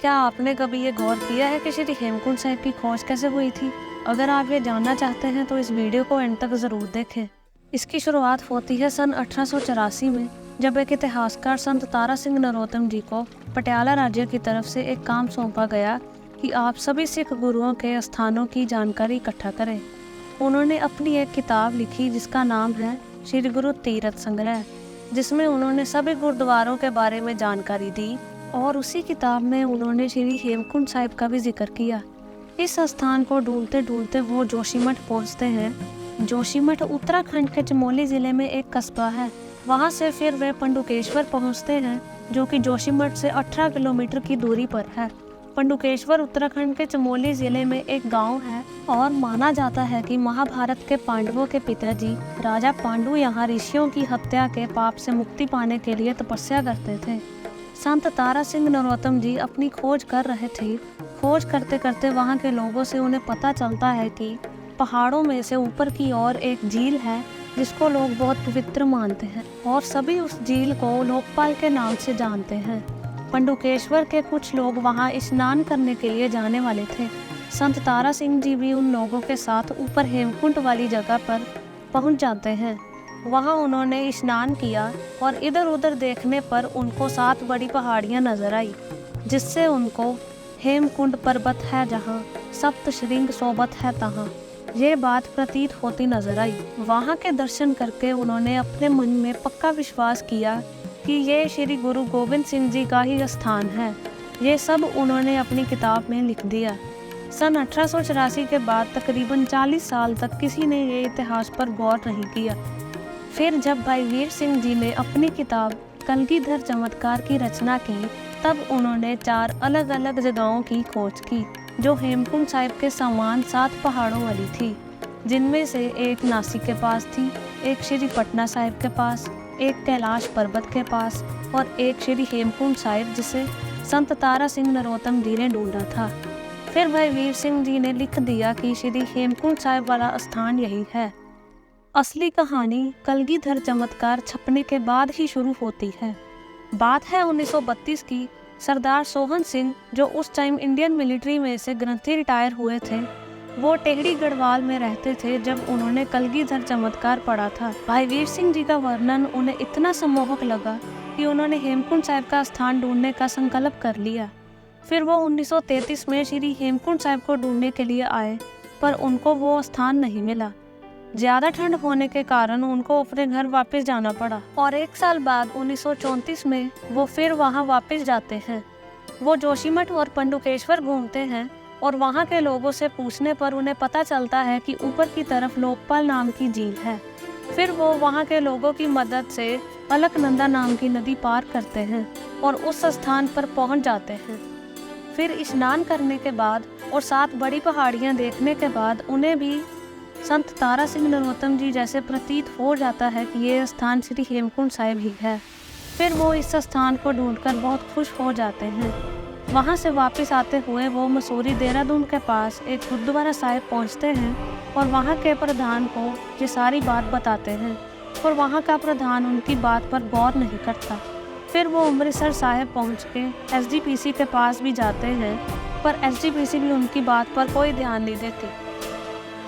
क्या आपने कभी ये गौर किया है कि श्री हेमकुंड साहिब की खोज कैसे हुई थी? अगर आप ये जानना चाहते हैं तो इस वीडियो को एंड तक ज़रूर देखें। इसकी शुरुआत होती है सन 1884 में, जब एक इतिहासकार संत तारा सिंह नरोत्तम जी को पटियाला राज्य की तरफ से एक काम सौंपा गया कि आप सभी सिख गुरुओं के स्थानों की जानकारी इकट्ठा करें। उन्होंने अपनी एक किताब लिखी जिसका नाम है श्री गुरु तीरथ संग्रह, जिसमें उन्होंने सभी गुरुद्वारों के बारे में जानकारी दी और उसी किताब में उन्होंने श्री हेमकुंड साहिब का भी जिक्र किया। इस स्थान को ढूंढते ढूंढते वो जोशीमठ पहुंचते हैं। जोशीमठ उत्तराखंड के चमोली जिले में एक कस्बा है। वहां से फिर वे पंडुकेश्वर पहुंचते हैं, जो कि जोशीमठ से 18 किलोमीटर की दूरी पर है। पंडुकेश्वर उत्तराखंड के चमोली जिले में एक गांव है और माना जाता है कि महाभारत के पांडवों के पिताजी राजा पांडु यहाँ ऋषियों की हत्या के पाप से मुक्ति पाने के लिए तपस्या करते थे। संत तारा सिंह नरोत्तम जी अपनी खोज कर रहे थे। खोज करते करते वहाँ के लोगों से उन्हें पता चलता है कि पहाड़ों में से ऊपर की ओर एक झील है जिसको लोग बहुत पवित्र मानते हैं और सभी उस झील को लोकपाल के नाम से जानते हैं। पंडुकेश्वर के कुछ लोग वहाँ स्नान करने के लिए जाने वाले थे। संत तारा सिंह जी भी उन लोगों के साथ ऊपर हेमकुंड वाली जगह पर पहुँच जाते हैं। वहाँ उन्होंने स्नान किया और इधर उधर देखने पर उनको 7 बड़ी पहाड़ियाँ नजर आई, जिससे उनको हेमकुंड पर्वत है जहाँ, सप्त श्रृंग सोबत है तहाँ, ये बात प्रतीत होती नजर आई। वहाँ के दर्शन करके उन्होंने अपने मन में पक्का विश्वास किया कि ये श्री गुरु गोविंद सिंह जी का ही स्थान है। ये सब उन्होंने अपनी किताब में लिख दिया। सन 1884 के बाद तकरीबन 40 साल तक किसी ने ये इतिहास पर गौर नहीं किया। फिर जब भाई वीर सिंह जी ने अपनी किताब कलगीधर चमत्कार की रचना की, तब उन्होंने 4 अलग अलग जगहों की खोज की जो हेमकुंड साहिब के समान 7 पहाड़ों वाली थी, जिनमें से एक नासिक के पास थी, एक श्री पटना साहिब के पास, एक कैलाश पर्वत के पास और एक श्री हेमकुंड साहिब जिसे संत तारा सिंह नरोत्तम जी ने ढूंढा था। फिर भाई वीर सिंह जी ने लिख दिया कि श्री हेमकुंड साहिब वाला स्थान यही है। असली कहानी कलगीधर चमत्कार छपने के बाद ही शुरू होती है। बात है 1932 की। सरदार सोहन सिंह, जो उस टाइम इंडियन मिलिट्री में से ग्रंथी रिटायर हुए थे, वो टेहरी गढ़वाल में रहते थे जब उन्होंने कलगीधर चमत्कार पढ़ा था। भाई वीर सिंह जी का वर्णन उन्हें इतना सम्मोहक लगा कि उन्होंने हेमकुंड साहिब का स्थान ढूंढने का संकल्प कर लिया। फिर वो 1933 में श्री हेमकुंड साहिब को ढूंढने के लिए आए, पर उनको वो स्थान नहीं मिला। ज्यादा ठंड होने के कारण उनको अपने घर वापस जाना पड़ा और 1 साल बाद 1934 में वो फिर वहाँ वापस जाते हैं। वो जोशीमठ और पंडुकेश्वर घूमते हैं और वहाँ के लोगों से पूछने पर उन्हें पता चलता है कि ऊपर की तरफ लोकपाल नाम की झील है। फिर वो वहाँ के लोगों की मदद से अलकनंदा नाम की नदी पार करते हैं और उस स्थान पर पहुँच जाते हैं। फिर स्नान करने के बाद और 7 बड़ी पहाड़ियाँ देखने के बाद उन्हें भी संत तारा सिंह नरोत्तम जी जैसे प्रतीत हो जाता है कि ये स्थान श्री हेमकुंड साहिब ही है। फिर वो इस स्थान को ढूंढकर बहुत खुश हो जाते हैं। वहाँ से वापस आते हुए वो मसूरी देहरादून के पास एक गुरुद्वारा साहिब पहुँचते हैं और वहाँ के प्रधान को ये सारी बात बताते हैं, और वहाँ का प्रधान उनकी बात पर गौर नहीं करता। फिर वो अमृतसर साहिब पहुँच के SGPC के पास भी जाते हैं, पर SGPC भी उनकी बात पर कोई ध्यान नहीं देती।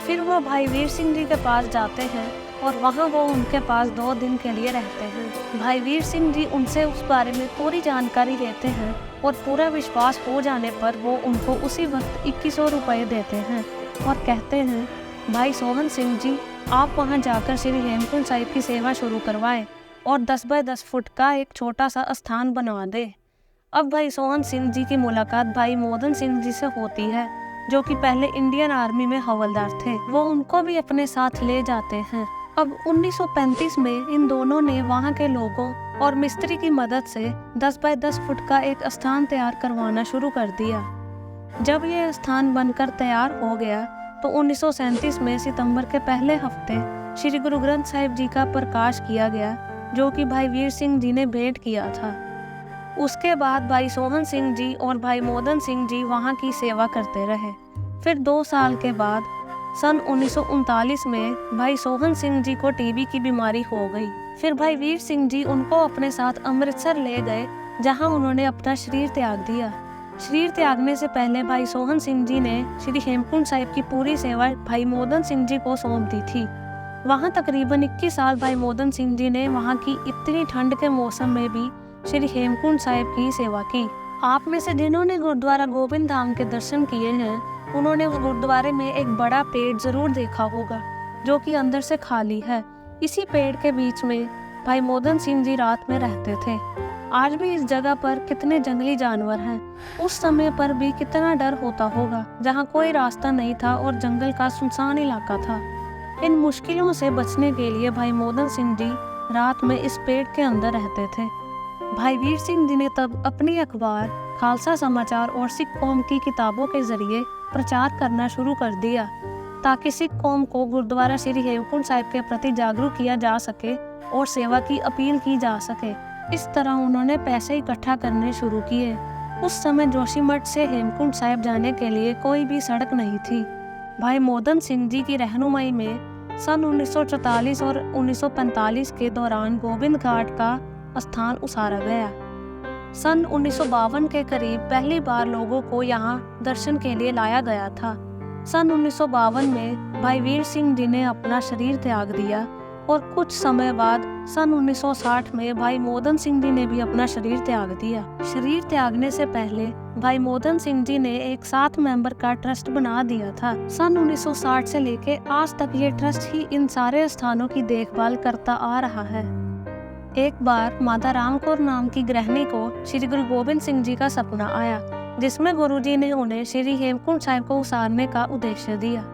फिर वो भाई वीर सिंह जी के पास जाते हैं और वहाँ वो उनके पास 2 दिन के लिए रहते हैं। भाई वीर सिंह जी उनसे उस बारे में पूरी जानकारी लेते हैं और पूरा विश्वास हो जाने पर वो उनको उसी वक्त 2100 रुपये देते हैं और कहते हैं, भाई सोहन सिंह जी, आप वहाँ जाकर श्री हेमकुंड साहिब की सेवा शुरू करवाएं और 10 बाय 10 फुट का एक छोटा सा स्थान बनवा दें। अब भाई सोहन सिंह जी की मुलाकात भाई मोदन सिंह जी से होती है, जो कि पहले इंडियन आर्मी में हवलदार थे। वो उनको भी अपने साथ ले जाते हैं। अब 1935 में इन दोनों ने वहाँ के लोगों और मिस्त्री की मदद से 10 बाय 10 फुट का एक स्थान तैयार करवाना शुरू कर दिया। जब ये स्थान बनकर तैयार हो गया तो 1937 में सितंबर के पहले हफ्ते श्री गुरु ग्रंथ साहिब जी का प्रकाश किया गया, जो कि भाई वीर सिंह जी ने भेंट किया था। उसके बाद भाई सोहन सिंह जी और भाई मोदन सिंह जी वहाँ की सेवा करते रहे। फिर 2 साल के बाद सन 1939 में भाई सोहन सिंह जी को टीबी की बीमारी हो गई। फिर भाई वीर सिंह जी उनको अपने साथ अमृतसर ले गए, जहाँ उन्होंने अपना शरीर त्याग दिया। शरीर त्यागने से पहले भाई सोहन सिंह जी ने श्री हेमकुंड साहिब की पूरी सेवा भाई मोदन सिंह जी को सौंप दी थी। वहां तकरीबन 21 साल भाई मोदन सिंह जी ने वहां की इतनी ठंड के मौसम में भी श्री हेमकुंड साहिब की सेवा की। आप में से जिन्होंने गुरुद्वारा गोबिंद धाम के दर्शन किए हैं, उन्होंने उस गुरुद्वारे में एक बड़ा पेड़ जरूर देखा होगा, जो कि अंदर से खाली है। इसी पेड़ के बीच में भाई मोदन सिंह जी रात में रहते थे। आज भी इस जगह पर कितने जंगली जानवर हैं। उस समय पर भी कितना डर होता होगा, जहाँ कोई रास्ता नहीं था और जंगल का सुनसान इलाका था। इन मुश्किलों से बचने के लिए भाई मोदन सिंह जी रात में इस पेड़ के अंदर रहते थे। भाई वीर सिंह जी ने तब अपनी अखबार खालसा समाचार और सिख कौम की किताबों के जरिए प्रचार करना शुरू कर दिया, ताकि सिख कौम को गुरुद्वारा श्री हेमकुंड साहिब के प्रति जागरूक किया जा सके और सेवा की अपील की जा सके। इस तरह उन्होंने पैसे इकट्ठा करने शुरू किए। उस समय जोशीमठ से हेमकुंड साहिब जाने के लिए कोई भी सड़क नहीं थी। भाई मोदन सिंह जी की रहनुमाई में सन 1944 और 1945 के दौरान गोविंद घाट का स्थान उसारा गया। सन 1952 के करीब पहली बार लोगों को यहाँ दर्शन के लिए लाया गया था। सन 1952 में भाई वीर सिंह जी ने अपना शरीर त्याग दिया और कुछ समय बाद सन 1960 में भाई मोदन सिंह जी ने भी अपना शरीर त्याग दिया। शरीर त्यागने से पहले भाई मोदन सिंह जी ने एक 7 मेंबर का ट्रस्ट बना दिया था। सन 1960 से लेके आज तक ये ट्रस्ट ही इन सारे स्थानों की देखभाल करता आ रहा है। एक बार माता राम कौर नाम की गृहिणी को श्री गुरु गोबिंद सिंह जी का सपना आया, जिसमें गुरुजी ने उन्हें श्री हेमकुंड साहिब को उसारने का उद्देश्य दिया।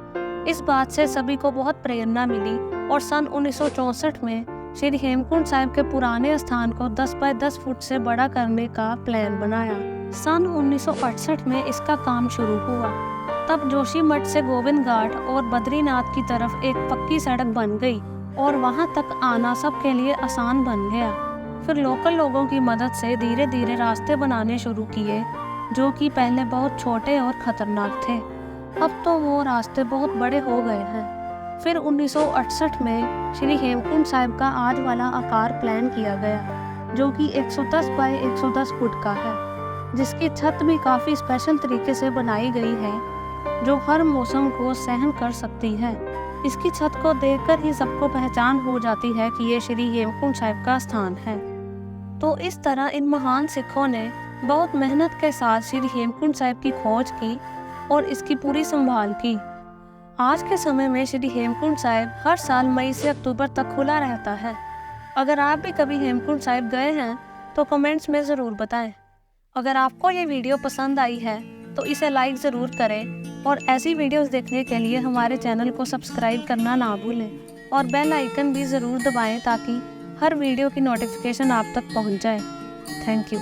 इस बात से सभी को बहुत प्रेरणा मिली और सन 1964 में श्री हेमकुंड साहिब के पुराने स्थान को 10 बाय 10 फुट से बड़ा करने का प्लान बनाया। सन 1968 में इसका काम शुरू हुआ। तब जोशीमठ से गोविंद घाट और बद्रीनाथ की तरफ एक पक्की सड़क बन गई और वहां तक आना सबके लिए आसान बन गया। फिर लोकल लोगों की मदद से धीरे धीरे रास्ते बनाने शुरू किए, जो कि पहले बहुत छोटे और खतरनाक थे। अब तो वो रास्ते बहुत बड़े हो गए हैं। फिर 1968 में श्री हेमकुंड साहिब का आज वाला आकार प्लान किया गया, जो कि 110 बाय 110 फुट का है, जिसकी छत भी काफी स्पेशल तरीके से बनाई गई है, जो हर मौसम को सहन कर सकती है। इसकी छत को देखकर ही सबको पहचान हो जाती है कि ये श्री हेमकुंड साहिब का स्थान है। तो इस तरह इन महान सिखों ने बहुत मेहनत के साथ श्री हेमकुंड साहिब की खोज की और इसकी पूरी संभाल की। आज के समय में श्री हेमकुंड साहिब हर साल मई से अक्टूबर तक खुला रहता है। अगर आप भी कभी हेमकुंड साहिब गए हैं तो कमेंट्स में ज़रूर बताएं। अगर आपको ये वीडियो पसंद आई है तो इसे लाइक ज़रूर करें और ऐसी वीडियोस देखने के लिए हमारे चैनल को सब्सक्राइब करना ना भूलें और बेल आइकन भी ज़रूर दबाएं, ताकि हर वीडियो की नोटिफिकेशन आप तक पहुंच जाए। Thank you.